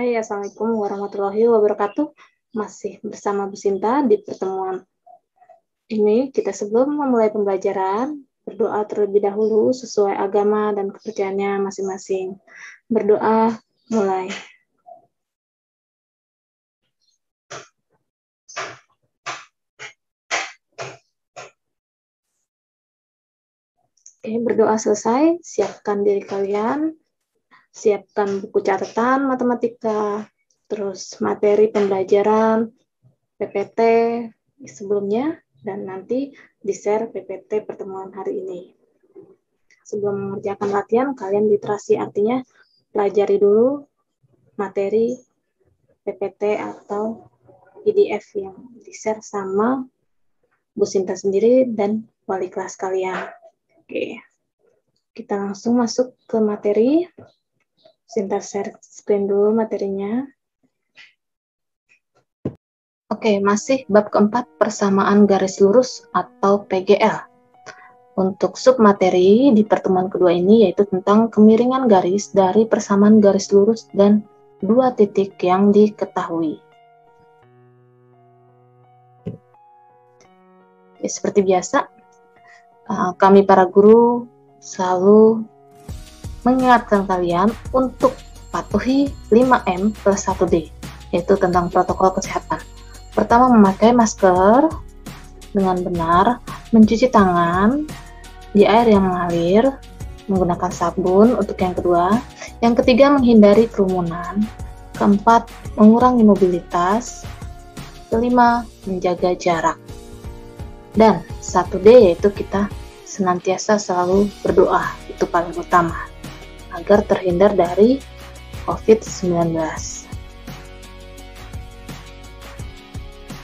Hai, Assalamualaikum warahmatullahi wabarakatuh. Masih bersama Bu Sinta di pertemuan ini. Kita sebelum memulai pembelajaran, berdoa terlebih dahulu sesuai agama dan kepercayaannya masing-masing. Berdoa, mulai. Oke, berdoa selesai. Siapkan diri kalian. Siapkan buku catatan matematika, terus materi pembelajaran, PPT sebelumnya, dan nanti di-share PPT pertemuan hari ini. Sebelum mengerjakan latihan, kalian literasi, artinya pelajari dulu materi PPT atau PDF yang di-share sama Bu Sinta sendiri dan wali kelas kalian. Oke, kita langsung masuk ke materi. Sinta share screen dulu materinya. Oke, masih bab keempat, persamaan garis lurus atau PGL. Untuk submateri di pertemuan kedua ini yaitu tentang kemiringan garis dari persamaan garis lurus dan dua titik yang diketahui. Ya, seperti biasa, kami para guru selalu mengingatkan kalian untuk patuhi 5M plus 1D, yaitu tentang protokol kesehatan. Pertama, memakai masker dengan benar, mencuci tangan di air yang mengalir, menggunakan sabun untuk yang kedua. Yang ketiga, menghindari kerumunan. Keempat, mengurangi mobilitas. Kelima, menjaga jarak. Dan 1D yaitu kita senantiasa selalu berdoa, itu paling utama, agar terhindar dari COVID-19.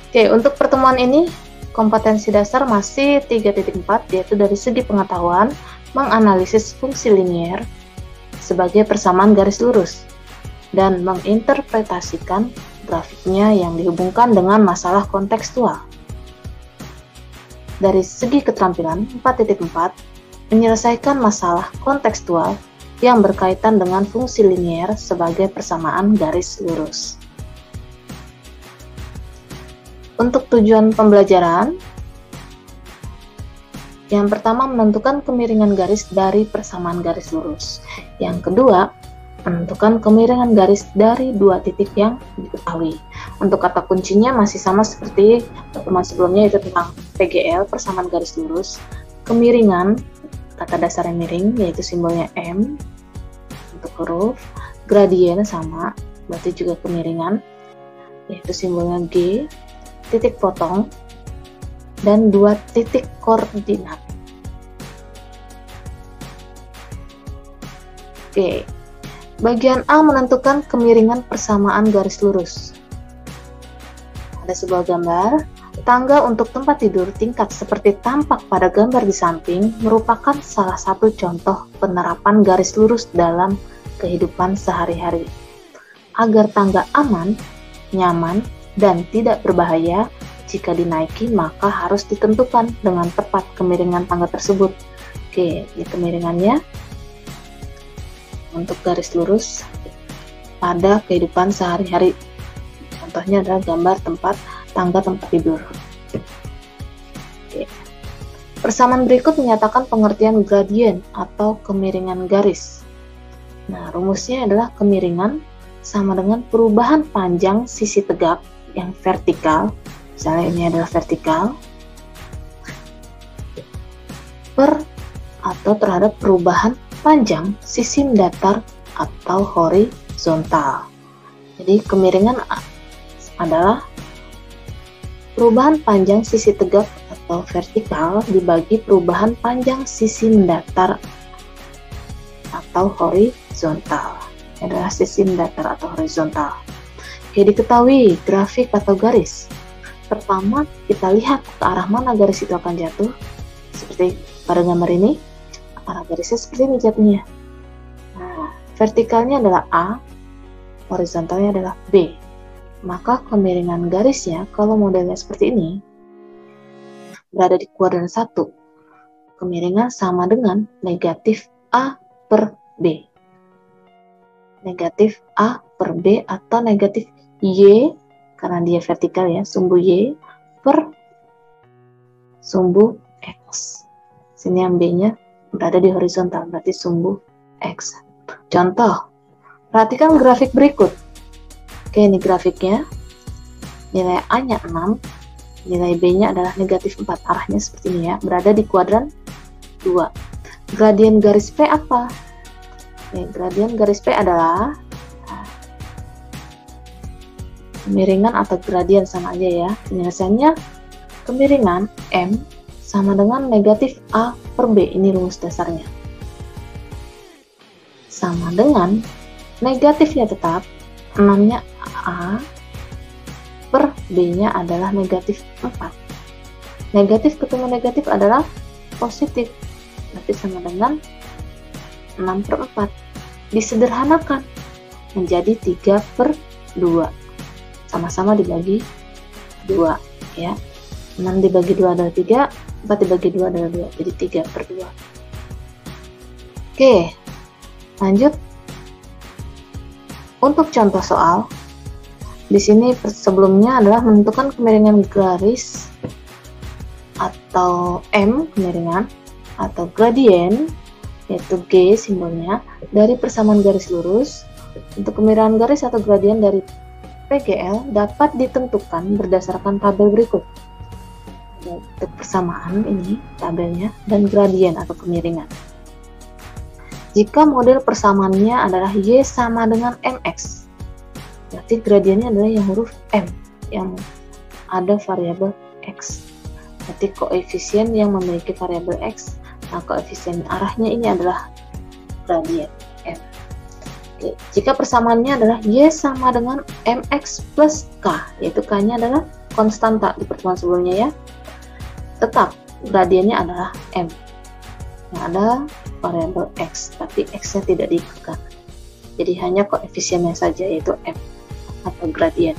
Oke, untuk pertemuan ini, kompetensi dasar masih 3.4, yaitu dari segi pengetahuan, menganalisis fungsi linier sebagai persamaan garis lurus, dan menginterpretasikan grafiknya yang dihubungkan dengan masalah kontekstual. Dari segi keterampilan 4.4, menyelesaikan masalah kontekstual yang berkaitan dengan fungsi linier sebagai persamaan garis lurus. Untuk tujuan pembelajaran, yang pertama menentukan kemiringan garis dari persamaan garis lurus. Yang kedua, menentukan kemiringan garis dari dua titik yang diketahui. Untuk kata kuncinya masih sama seperti pertemuan sebelumnya, yaitu tentang PGL, persamaan garis lurus. Kemiringan, kata dasarnya miring, yaitu simbolnya M untuk huruf. Gradien sama, berarti juga kemiringan, yaitu simbolnya G. Titik potong, dan dua titik koordinat. Oke, bagian A menentukan kemiringan persamaan garis lurus. Ada sebuah gambar, tangga untuk tempat tidur tingkat seperti tampak pada gambar di samping merupakan salah satu contoh penerapan garis lurus dalam kehidupan sehari-hari. Agar tangga aman, nyaman, dan tidak berbahaya jika dinaiki, maka harus ditentukan dengan tepat kemiringan tangga tersebut. Oke, ini kemiringannya untuk garis lurus pada kehidupan sehari-hari. Contohnya adalah gambar tangga tempat tidur. Oke. Persamaan berikut menyatakan pengertian gradien atau kemiringan garis. Nah, rumusnya adalah kemiringan sama dengan perubahan panjang sisi tegak yang vertikal, misalnya ini adalah vertikal, terhadap perubahan panjang sisi mendatar atau horizontal. Jadi kemiringan adalah perubahan panjang sisi tegak atau vertikal dibagi perubahan panjang sisi mendatar atau horizontal. Ini adalah sisi mendatar atau horizontal. Oke, diketahui grafik atau garis. Pertama, kita lihat ke arah mana garis itu akan jatuh. Seperti pada gambar ini, arah garisnya seperti ini jatuhnya. Nah, vertikalnya adalah A, horizontalnya adalah B. Maka kemiringan garisnya, kalau modelnya seperti ini, berada di kuadran 1. Kemiringan sama dengan negatif A per B. negatif A per B atau negatif Y, karena dia vertikal ya, sumbu Y per sumbu X. Sini yang B-nya berada di horizontal, berarti sumbu X. Contoh, perhatikan grafik berikut. Oke, ini grafiknya. Nilai A-nya 6, nilai B-nya adalah negatif 4. Arahnya seperti ini ya, berada di kuadran 2. Gradien garis P apa? Oke, gradien garis P adalah kemiringan atau gradien, sama aja ya. Penyelesaiannya kemiringan M sama dengan negatif A per B. Ini rumus dasarnya. Sama dengan negatifnya tetap, 6-nya A per B-nya adalah negatif 4. Negatif ketemu negatif adalah positif, berarti sama dengan 6 per 4. Disederhanakan menjadi 3 per 2. Sama-sama dibagi 2 ya. 6 dibagi 2 adalah 3, 4 dibagi 2 adalah 2, jadi 3 per 2. Oke, lanjut. Untuk contoh soal, di sini sebelumnya adalah menentukan kemiringan garis atau M kemiringan atau gradien, yaitu G simbolnya, dari persamaan garis lurus. Untuk kemiringan garis atau gradien dari PGL dapat ditentukan berdasarkan tabel berikut. Untuk persamaan ini tabelnya, dan gradien atau kemiringan. Jika model persamaannya adalah Y sama dengan MX, berarti gradiennya adalah yang huruf M, yang ada variabel X. Berarti koefisien yang memiliki variabel X, nah koefisien arahnya ini adalah gradien M. Oke. Jika persamaannya adalah Y sama dengan MX plus K, yaitu K-nya adalah konstanta di pertemuan sebelumnya ya, tetap gradiennya adalah M, yang ada variabel X, tapi X-nya tidak diikutkan. Jadi hanya koefisiennya saja, yaitu M atau gradien.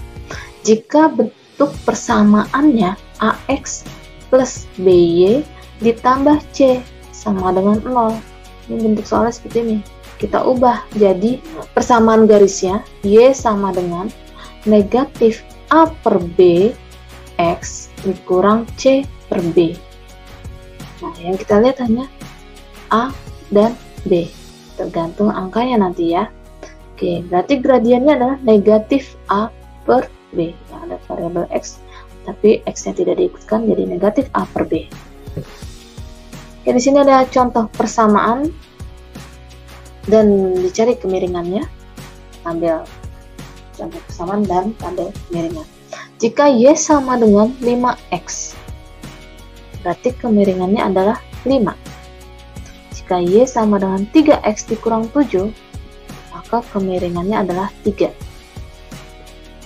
Jika bentuk persamaannya AX plus BY ditambah C sama dengan 0. Ini bentuk soalnya seperti ini. Kita ubah jadi persamaan garisnya Y sama dengan negatif A per B X dikurang C per B. Nah, yang kita lihat hanya A dan B, tergantung angkanya nanti ya. Oke, berarti gradiennya adalah negatif A per B, yang ada variabel X, tapi X-nya tidak diikutkan, jadi negatif A per B. Oke, di sini ada contoh persamaan dan dicari kemiringannya. Ambil contoh persamaan dan tabel kemiringan. Jika Y sama dengan 5X, berarti kemiringannya adalah 5. Jika Y sama dengan 3X dikurang 7, maka kemiringannya adalah 3.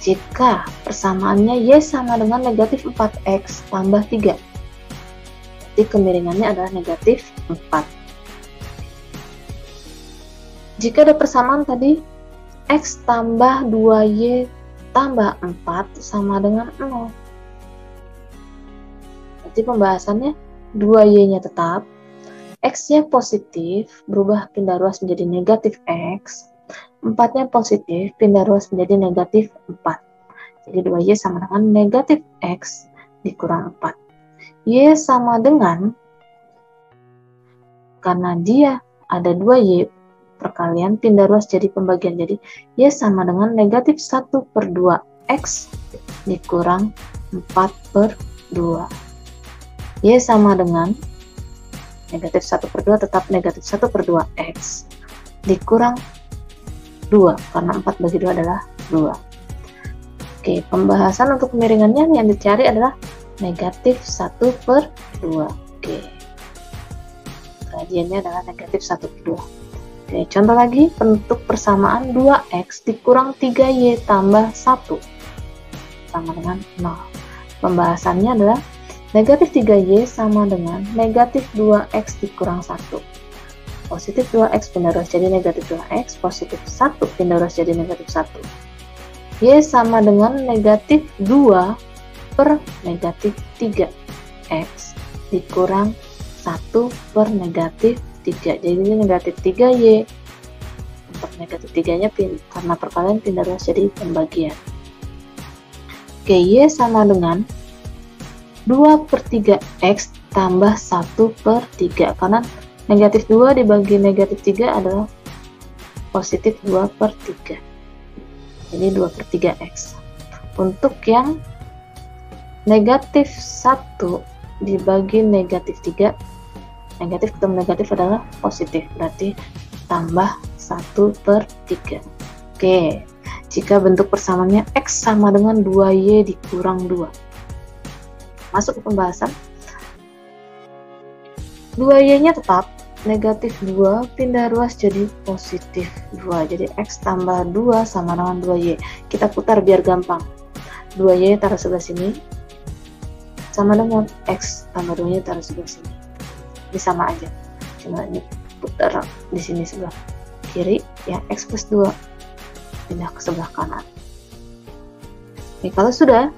Jika persamaannya Y sama dengan negatif 4X tambah 3, berarti kemiringannya adalah negatif 4. Jika ada persamaan tadi X tambah 2Y tambah 4 sama dengan 0, berarti pembahasannya 2Y-nya tetap, X-nya positif, berubah pindah ruas menjadi negatif X, 4-nya positif, pindah ruas menjadi negatif 4. Jadi 2Y sama dengan negatif X dikurang 4. Y sama dengan, karena dia ada 2Y, perkalian pindah ruas jadi pembagian, jadi Y sama dengan negatif 1 per 2X dikurang 4 per 2. Y sama dengan negatif 1 per 2 tetap negatif 1 per 2X dikurang 2, karena 4 bagi 2 adalah 2. Oke, pembahasan untuk kemiringannya yang dicari adalah negatif 1 per 2. Oke, gradiennya adalah negatif 1 per 2. Oke, contoh lagi, bentuk persamaan 2X dikurang 3Y tambah 1 sama dengan 0. Pembahasannya adalah negatif 3Y sama dengan negatif 2X dikurang 1. Positif 2X pindah ruas jadi negatif 2X, positif 1 pindah ruas jadi negatif 1. Y sama dengan negatif 2 per negatif 3X dikurang 1 per negatif 3. Jadi ini negatif 3Y tetap negatif 3-nya karena perkalian pindah ruas jadi pembagian. Oke, Y sama dengan 2/3 X tambah 1/3, karena negatif 2 dibagi negatif 3 adalah positif 2/3. Jadi 2/3 X. Untuk yang negatif 1 dibagi negatif 3, negatif ketemu negatif adalah positif, berarti tambah 1/3. Oke, jika bentuk persamaannya X sama dengan 2Y dikurang 2. Masuk ke pembahasan. 2Y-nya tetap, negatif 2 pindah ruas jadi positif 2. Jadi X tambah 2 sama dengan 2Y. Kita putar biar gampang. 2Y taruh sebelah sini, sama dengan X tambah 2Y taruh sebelah sini. Ini sama aja, cuma ini putar di sini sebelah kiri, ya X plus 2 pindah ke sebelah kanan. Oke, kalau sudah,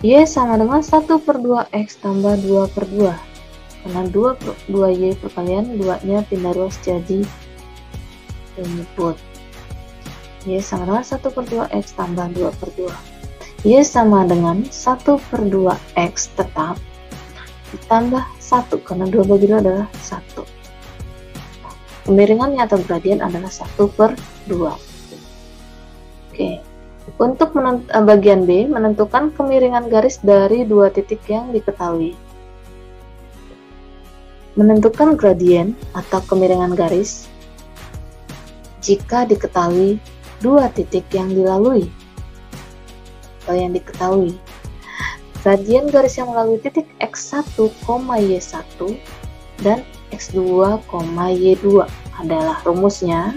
Y sama dengan 1/2X tambah 2/2, karena 2Y perkalian 2-nya pindah ruas jadi input. Y sama dengan 1/2X tambah 2/2. Y sama dengan 1/2X tetap ditambah 1, karena 2 bagi 2 adalah 1. Kemiringannya atau gradien adalah 1/2. Oke, untuk bagian B, menentukan kemiringan garis dari dua titik yang diketahui. Menentukan gradien atau kemiringan garis jika diketahui dua titik yang dilalui atau yang diketahui. Gradien garis yang melalui titik X1, Y1 dan X2, Y2 adalah rumusnya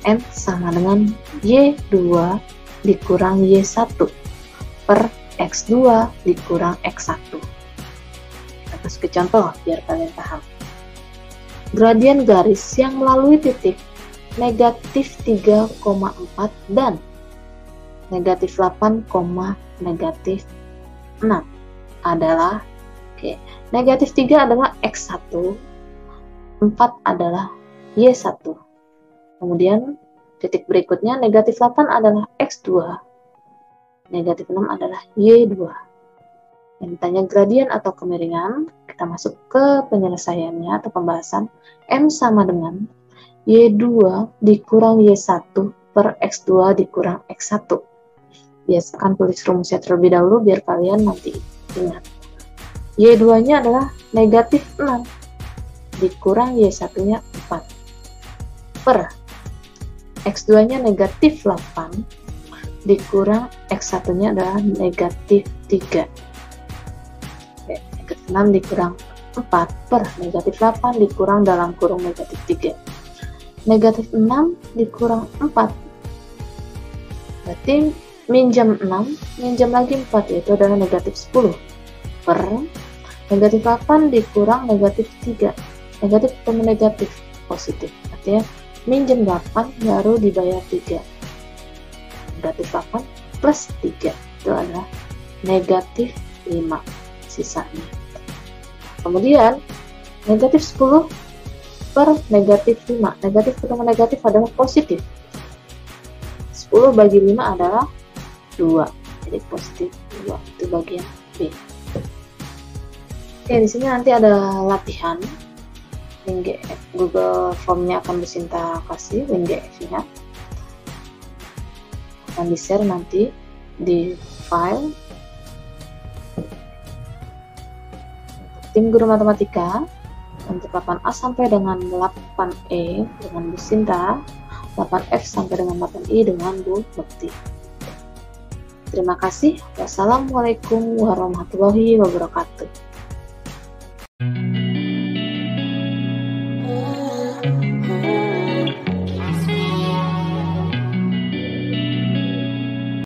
M sama dengan Y2 dikurang Y1 per X2 dikurang X1. Kita masuk ke contoh biar kalian paham. Gradien garis yang melalui titik negatif 3,4 dan negatif 8, negatif 6 adalah, negatif 3 adalah X1, 4 adalah Y1. Kemudian titik berikutnya negatif 8 adalah X2, negatif 6 adalah Y2. Yang ditanya gradien atau kemiringan, kita masuk ke penyelesaiannya atau pembahasan. M sama dengan Y2 dikurang Y1 per X2 dikurang X1. Biasakan tulis rumusnya terlebih dahulu biar kalian nanti ingat. Y2-nya adalah negatif 6 dikurang Y1-nya 4 per X2-nya negatif 8 dikurang X1-nya adalah negatif 3. Negatif 6 dikurang 4 per negatif 8 dikurang dalam kurung negatif 3. Negatif 6 dikurang 4 berarti minjam 6, minjam lagi 4, yaitu adalah negatif 10 per negatif 8 dikurang negatif 3. Negatif ketemu negatif, positif, artinya minjam 8 baru dibayar 3. Negatif 8 plus 3 itu adalah negatif 5 sisanya. Kemudian negatif 10 per negatif 5, negatif ketemu negatif adalah positif. 10 bagi 5 adalah 2, jadi positif 2, itu bagian B. Oke, di sini nanti ada latihan. Link Google Form-nya akan Businta kasih, link GF-nya akan di-share nanti di file. Tim Guru Matematika untuk 8A sampai dengan 8E dengan Bu Sinta, 8F sampai dengan 8I dengan Bu Bekti. Terima kasih. Wassalamualaikum warahmatullahi wabarakatuh.